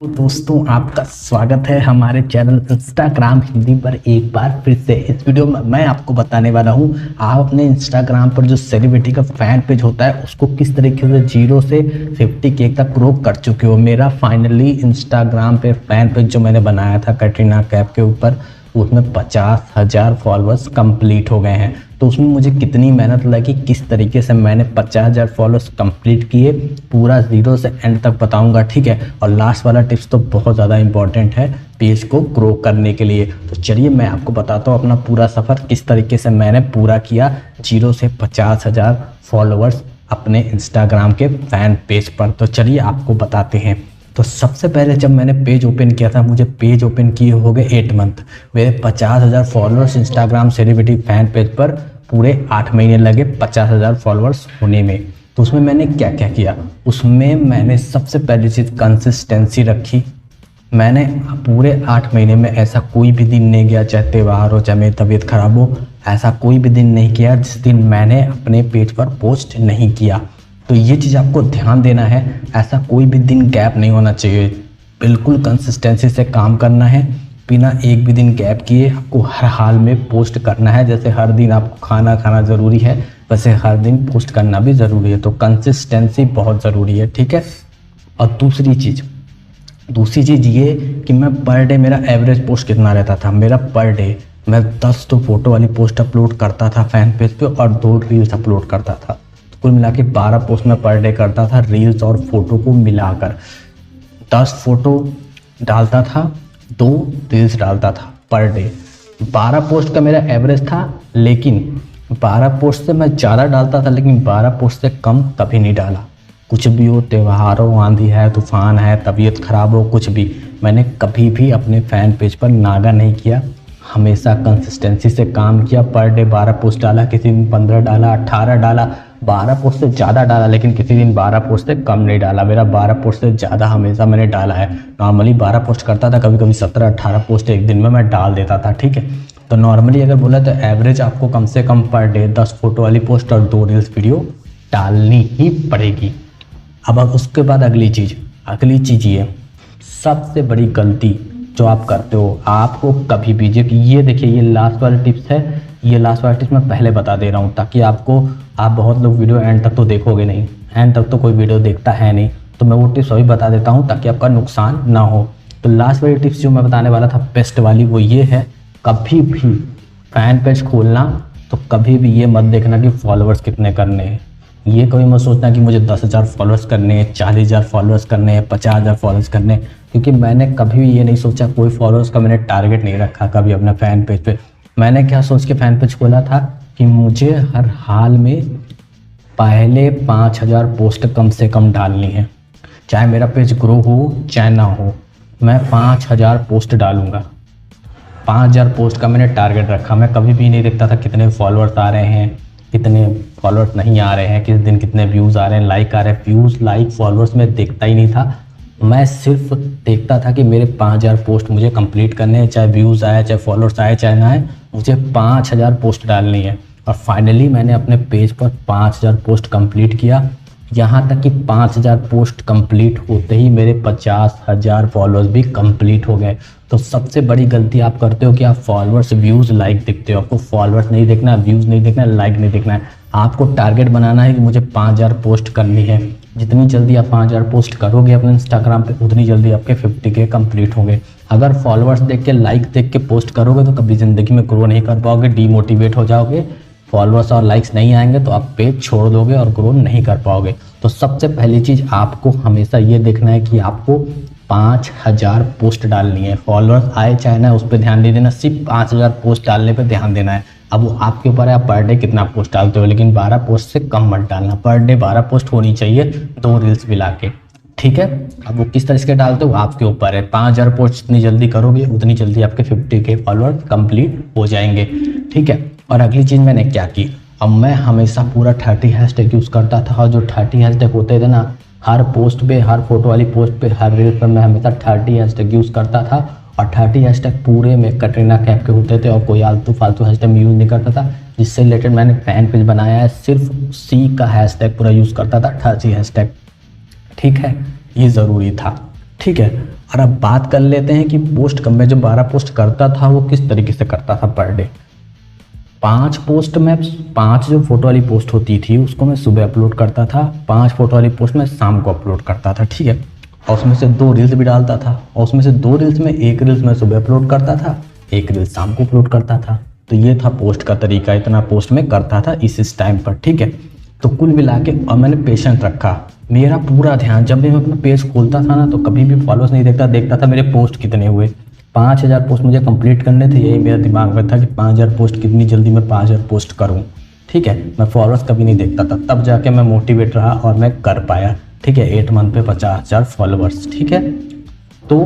तो दोस्तों आपका स्वागत है हमारे चैनल इंस्टाग्राम हिंदी पर एक बार फिर से। इस वीडियो में मैं आपको बताने वाला हूं आप अपने इंस्टाग्राम पर जो सेलिब्रिटी का फैन पेज होता है उसको किस तरीके से 0 से 50K तक ग्रो कर चुके हो। मेरा फाइनली इंस्टाग्राम पे फैन पेज जो मैंने बनाया था कटरीना कैफ के ऊपर, उसमें 50,000 फॉलोअर्स कंप्लीट हो गए हैं। तो उसमें मुझे कितनी मेहनत लगी, किस तरीके से मैंने 50,000 फॉलोअर्स कंप्लीट किए, पूरा 0 से एंड तक बताऊंगा, ठीक है। और लास्ट वाला टिप्स तो बहुत ज़्यादा इंपॉर्टेंट है पेज को ग्रो करने के लिए। तो चलिए मैं आपको बताता हूँ अपना पूरा सफ़र किस तरीके से मैंने पूरा किया 0 से 50,000 फॉलोअर्स अपने इंस्टाग्राम के फैन पेज पर। तो चलिए आपको बताते हैं। तो सबसे पहले जब मैंने पेज ओपन किया था, मुझे पेज ओपन किए हो गए 8 मंथ। मेरे 50,000 followers Instagram celebrity fan page पर पूरे 8 महीने लगे 50,000 फॉलोअर्स होने में। तो उसमें मैंने क्या क्या किया, उसमें मैंने सबसे पहली चीज़ कंसिस्टेंसी रखी। मैंने पूरे 8 महीने में ऐसा कोई भी दिन नहीं गया, चाहे त्यौहार हो चाहे मेरी तबीयत ख़राब हो, ऐसा कोई भी दिन नहीं किया जिस दिन मैंने अपने पेज पर पोस्ट नहीं किया। तो ये चीज़ आपको ध्यान देना है, ऐसा कोई भी दिन गैप नहीं होना चाहिए। बिल्कुल कंसिस्टेंसी से काम करना है, बिना एक भी दिन गैप किए आपको हर हाल में पोस्ट करना है। जैसे हर दिन आपको खाना खाना ज़रूरी है, वैसे हर दिन पोस्ट करना भी ज़रूरी है। तो कंसिस्टेंसी बहुत ज़रूरी है, ठीक है। और दूसरी चीज़ ये कि मैं पर डे मेरा एवरेज पोस्ट कितना रहता था। मेरा पर डे मैं 10 तो फोटो वाली पोस्ट अपलोड करता था फैन पेज पे और 2 रील्स अपलोड करता था। कुल मिला के 12 पोस्ट मैं पर डे करता था, रील्स और फोटो को मिलाकर। 10 फोटो डालता था, 2 रील्स डालता था पर डे। 12 पोस्ट का मेरा एवरेज था, लेकिन 12 पोस्ट से मैं ज़्यादा डालता था, लेकिन 12 पोस्ट से कम कभी नहीं डाला। कुछ भी हो, त्यौहार हो, आंधी है, तूफान है, तबीयत ख़राब हो, कुछ भी, मैंने कभी भी अपने फ़ैन पेज पर नागा नहीं किया। हमेशा कंसिस्टेंसी से काम किया। पर डे 12 पोस्ट डाला, किसी दिन 15 डाला, 18 डाला, 12 पोस्ट से ज़्यादा डाला, लेकिन किसी दिन 12 पोस्ट से कम नहीं डाला। मेरा 12 पोस्ट से ज़्यादा हमेशा मैंने डाला है। नॉर्मली 12 पोस्ट करता था, कभी कभी 17-18 पोस्ट एक दिन में मैं डाल देता था, ठीक है। तो नॉर्मली अगर बोला तो एवरेज आपको कम से कम पर डे 10 फोटो वाली पोस्ट और 2 रील्स वीडियो डालनी ही पड़ेगी। अब उसके बाद अगली चीज़ ये सबसे बड़ी गलती जो आप करते हो, आपको कभी भी ये देखिए, ये लास्ट वाला टिप्स है। ये लास्ट वाला टिप्स मैं पहले बता दे रहा हूँ, ताकि आप बहुत लोग वीडियो एंड तक तो देखोगे नहीं, एंड तक तो कोई वीडियो देखता है नहीं, तो मैं वो टिप्स अभी बता देता हूँ ताकि आपका नुकसान ना हो। तो लास्ट वाली टिप्स जो मैं बताने वाला था बेस्ट वाली, वो ये है, कभी भी फैन पेज खोलना तो कभी भी ये मत देखना कि फॉलोअर्स कितने करने हैं। ये कभी मत सोचना कि मुझे 10,000 फॉलोअर्स करने हैं, 40,000 फॉलोअर्स करने हैं, 50,000 फॉलोअर्स करने हैं, क्योंकि मैंने कभी भी ये नहीं सोचा, कोई फॉलोअर्स का मैंने टारगेट नहीं रखा कभी अपने फ़ैन पेज पे। मैंने क्या सोच के फ़ैन पेज खोला था कि मुझे हर हाल में पहले 5,000 पोस्ट कम से कम डालनी है। चाहे मेरा पेज ग्रो हो चाहे ना हो, मैं 5,000 पोस्ट डालूँगा। 5,000 पोस्ट का मैंने टारगेट रखा। मैं कभी भी नहीं देखता था कितने फॉलोअर्स आ रहे हैं, कितने फॉलोअर्स नहीं आ रहे हैं, किस दिन कितने व्यूज़ आ रहे हैं, लाइक आ रहे हैं। व्यूज़, लाइक, फॉलोअर्स में देखता ही नहीं था। मैं सिर्फ देखता था कि मेरे 5,000 पोस्ट मुझे कंप्लीट करने हैं, चाहे व्यूज़ आए, चाहे फॉलोअर्स आए, चाहे ना आए, मुझे 5,000 पोस्ट डालनी है। और फाइनली मैंने अपने पेज पर 5,000 पोस्ट कंप्लीट किया। यहाँ तक कि 5,000 पोस्ट कंप्लीट होते ही मेरे 50,000 फॉलोअर्स भी कंप्लीट हो गए। तो सबसे बड़ी गलती आप करते हो कि आप फॉलोअर्स, व्यूज़, लाइक देखते हो। आपको फॉलोअर्स नहीं देखना, व्यूज़ नहीं देखना, लाइक नहीं देखना है। आपको टारगेट बनाना है कि मुझे 5,000 पोस्ट करनी है। जितनी जल्दी आप 5,000 पोस्ट करोगे अपने इंस्टाग्राम पे, उतनी जल्दी आपके 50K कंप्लीट होंगे। अगर फॉलोअर्स देख के, लाइक देख के पोस्ट करोगे तो कभी ज़िंदगी में ग्रो नहीं कर पाओगे, डीमोटिवेट हो जाओगे। फॉलोअर्स और लाइक्स नहीं आएंगे तो आप पेज छोड़ दोगे और ग्रो नहीं कर पाओगे। तो सबसे पहली चीज़ आपको हमेशा ये देखना है कि आपको 5,000 पोस्ट डालनी है। फॉलोअर्स आए चाहे ना, उस पर ध्यान नहीं देना, सिर्फ 5,000 पोस्ट डालने पर ध्यान देना है। अब वो आपके ऊपर है, आप पर डे कितना पोस्ट डालते हो, लेकिन 12 पोस्ट से कम मत डालना। पर डे 12 पोस्ट होनी चाहिए, 2 रील्स मिला के, ठीक है। अब वो किस तरह से डालते हो आपके ऊपर है। 5,000 पोस्ट जितनी जल्दी करोगे उतनी जल्दी आपके 50K फॉलोअर्स कंप्लीट हो जाएंगे, ठीक है। और अगली चीज़ मैंने क्या की, अब मैं हमेशा पूरा 30 हैशटैग यूज़ करता था। और जो 30 हैशटैग होते थे ना, हर पोस्ट पे, हर फोटो वाली पोस्ट पे, हर रील पर मैं हमेशा 30 हैशटैग यूज़ करता था। और 30 हैशटैग पूरे में कटरीना कैफ के होते थे और कोई आलतू फालतू हैशटैग यूज़ नहीं करता था। जिससे रिलेटेड मैंने फैन पेज बनाया है, सिर्फ सी का हैशटैग पूरा यूज़ करता था, 30 हैशटैग, ठीक है। ये ज़रूरी था, ठीक है। और अब बात कर लेते हैं कि पोस्ट कब मैं जो 12 पोस्ट करता था वो किस तरीके से करता था पर डे। 5 पोस्ट में 5 जो फोटो वाली पोस्ट होती थी उसको मैं सुबह अपलोड करता था, 5 फोटो वाली पोस्ट मैं शाम को अपलोड करता था, ठीक है। और उसमें से 2 रील्स भी डालता था, और उसमें से 2 रील्स में 1 रील्स मैं सुबह अपलोड करता था, 1 रील्स शाम को अपलोड करता था। तो ये था पोस्ट का तरीका, इतना पोस्ट में करता था इस टाइम पर, ठीक है। तो कुल मिला के और मैंने पेशेंस रखा, मेरा पूरा ध्यान, जब भी मैं अपना पेज खोलता था ना तो कभी भी फॉलोअर्स नहीं देखता था मेरे पोस्ट कितने हुए। 5000 पोस्ट मुझे कंप्लीट करने थे, यही मेरे दिमाग में था कि 5000 पोस्ट कितनी जल्दी मैं 5000 पोस्ट करूं, ठीक है। मैं फॉलोअर्स कभी नहीं देखता था, तब जाके मैं मोटिवेट रहा और मैं कर पाया, ठीक है। 8 मंथ पे 50,000 फॉलोअर्स, ठीक है। तो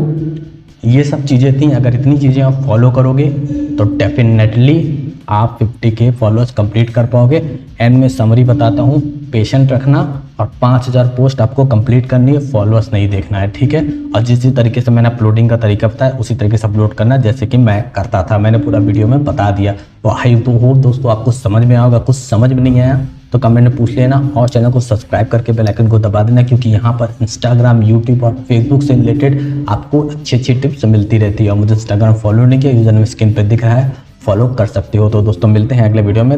ये सब चीज़ें थी, अगर इतनी चीज़ें आप फॉलो करोगे तो डेफिनेटली आप 50K फॉलोअर्स कंप्लीट कर पाओगे। एंड में समरी बताता हूँ, पेशेंट रखना और 5000 पोस्ट आपको कंप्लीट करनी है, फॉलोअर्स नहीं देखना है, ठीक है। और जिस तरीके से मैंने अपलोडिंग का तरीका बताया उसी तरीके से अपलोड करना जैसे कि मैं करता था, मैंने पूरा वीडियो में बता दिया। तो आई तो होप दोस्तों आपको समझ में आएगा, कुछ समझ में नहीं आया तो कमेंट में पूछ लेना, और चैनल को सब्सक्राइब करके बेल आइकन को दबा देना, क्योंकि यहाँ पर इंस्टाग्राम, यूट्यूब और फेसबुक से रिलेटेड आपको अच्छी अच्छी टिप्स मिलती रहती है। और मुझे इंस्टाग्राम फॉलो नहीं किया, यूजर नेम स्क्रीन पर दिख रहा है, फॉलो कर सकते हो। तो दोस्तों मिलते हैं अगले वीडियो में।